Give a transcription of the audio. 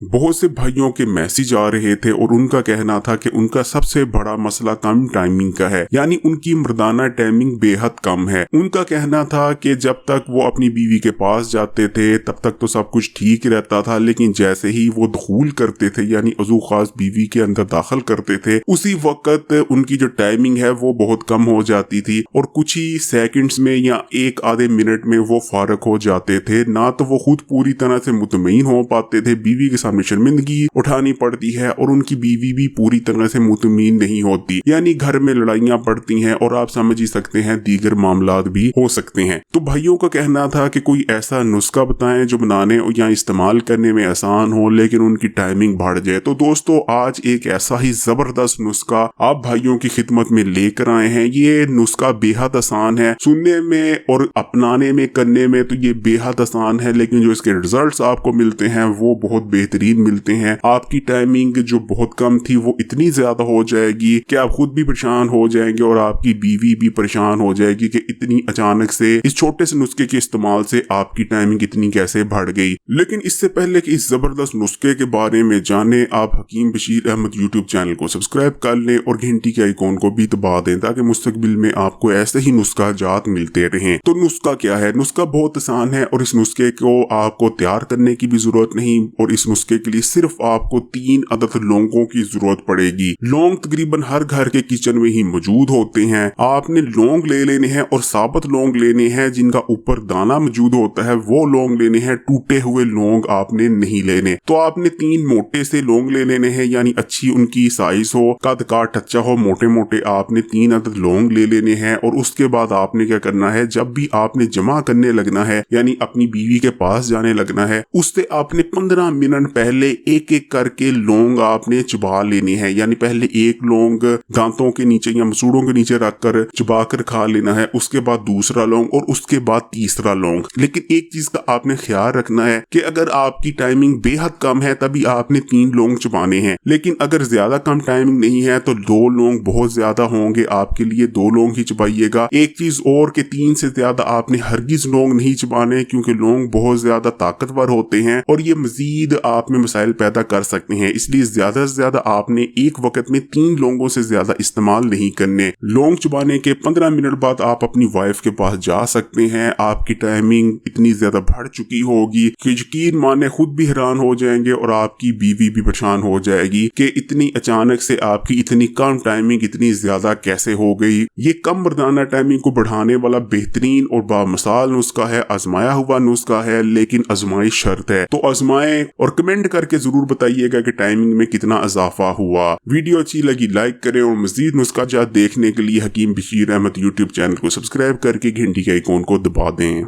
बहुत से भाइयों के मैसेज आ रहे थे और उनका कहना था कि उनका सबसे बड़ा मसला कम टाइमिंग का है, यानी उनकी मर्दाना टाइमिंग बेहद कम है। उनका कहना था कि जब तक वो अपनी बीवी के पास जाते थे तब तक तो सब कुछ ठीक रहता था, लेकिन जैसे ही वो दुखूल करते थे यानी अज़ू खास बीवी के अंदर दाखिल करते थे, उसी वक्त उनकी जो टाइमिंग है वो बहुत कम हो जाती थी और कुछ ही सेकंड्स में या एक आधे मिनट में वो फारग हो जाते थे। ना तो वो खुद पूरी तरह से मुतमईन हो पाते थे, बीवी के सामने शर्मिंदगी उठानी पड़ती है और उनकी बीवी भी पूरी तरह से मुतमईन नहीं होती, यानी घर में लड़ाइयां पड़ती हैं और आप समझ ही सकते हैं दीगर मामलात भी हो सकते हैं। तो भाइयों का कहना था कि कोई ऐसा नुस्खा बताएं जो बनाने या इस्तेमाल करने में आसान हो लेकिन उनकी टाइमिंग बढ़ जाए। तो दोस्तों आज एक ऐसा ही जबरदस्त नुस्खा आप भाइयों की खिदमत में लेकर आए हैं। ये नुस्खा बेहद आसान है, सुनने में और अपनाने में करने में तो ये बेहद आसान है, लेकिन जो इसके रिजल्ट्स आपको मिलते हैं वो बहुत बेहतरीन मिलते हैं। आपकी टाइमिंग जो बहुत कम थी वो इतनी ज्यादा हो जाएगी कि आप खुद भी परेशान हो जाएंगे और आपकी बीवी भी परेशान हो जाएगी कि इतनी अचानक से इस छोटे से नुस्खे के इस्तेमाल से आपकी टाइमिंग इतनी कैसे बढ़ गई। लेकिन इससे पहले कि इस जबरदस्त नुस्खे के बारे में जाने, आप हकीम बशीर अहमद यूट्यूब चैनल को सब्सक्राइब कर लें और घंटी के आइकॉन को भी दबा दें ताकि मुस्तकबिल में आपको ऐसे ही नुस्खा जात मिलते रहें। तो नुस्खा क्या है? नुस्खा बहुत आसान है और इस नुस्खे को आपको तैयार करने की भी जरूरत नहीं और इस नुस्खे के लिए सिर्फ आपको 3 अदद लौंगों की जरूरत पड़ेगी। लौंग तकरीबन हर घर के किचन में ही मौजूद होते हैं। आपने लौंग ले लेने हैं और साबुत लौंग लेने हैं जिनका ऊपर दाना मौजूद होता है, वो लौंग लेने हैं। टूटे हुए लौंग आपने नहीं लेने। तो आपने 3 मोटे से लौंग ले लेने हैं, यानी अच्छी उनकी साइज हो, कद काट अच्छा हो, मोटे मोटे आपने 3 अदद लौंग ले लेने हैं। और उसके बाद आपने क्या करना है, जब भी आपने जमा करने लगना है यानी अपनी बीवी के पास जाने लगना है, उससे आपने 15 मिनट पहले एक एक करके लौंग आपने चबा लेनी है। यानी पहले एक लौंग दांतों के नीचे या मसूड़ों के नीचे रखकर चबा कर खा लेना है, उसके बाद दूसरा लौंग और उसके बाद तीसरा लौंग। लेकिन एक चीज का आपने ख्याल रखना है कि अगर आपकी टाइमिंग बेहद कम है तभी आपने 3 लौंग चबाने हैं, लेकिन अगर ज्यादा कम टाइमिंग नहीं है तो 2 लौंग बहुत ज्यादा होंगे आपके लिए, 2 लौंग ही चबाइएगा। एक चीज और कि 3 से ज्यादा आपने हरगिज लौंग नहीं चबाने, क्योंकि लौंग बहुत ज्यादा ताकतवर होते हैं और ये मजीद आप में मसाइल पैदा कर सकते हैं। इसलिए ज्यादा से ज्यादा आपने एक वक्त में 3 लौंगों से ज्यादा इस्तेमाल नहीं करने। लौंग चबाने के 15 मिनट बाद आप अपनी वाइफ के पास जा सकते हैं। आपकी टाइमिंग इतनी ज्यादा बढ़ चुकी होगी कि यकीन माने खुद भी हैरान हो जाएंगे और आपकी बीवी भी परेशान हो जाएगी कि इतनी अचानक से आपकी इतनी कम टाइमिंग इतनी ज्यादा कैसे हो गई। ये कम मर्दाना टाइमिंग को बढ़ाने वाला बेहतरीन और बामिसाल नुस्खा है, आजमाया हुआ नुस्खा है, लेकिन आजमाइश शर्त है। तो आजमाएं और कमेंट करके जरूर बताइएगा कि टाइमिंग में कितना इजाफा हुआ। वीडियो अच्छी लगी लाइक करें और मजीद नुस्खा जात देखने के लिए हकीम बशीर अहमद यूट्यूब चैनल को सब्सक्राइब करके घंटी के आइकॉन को दबा दें।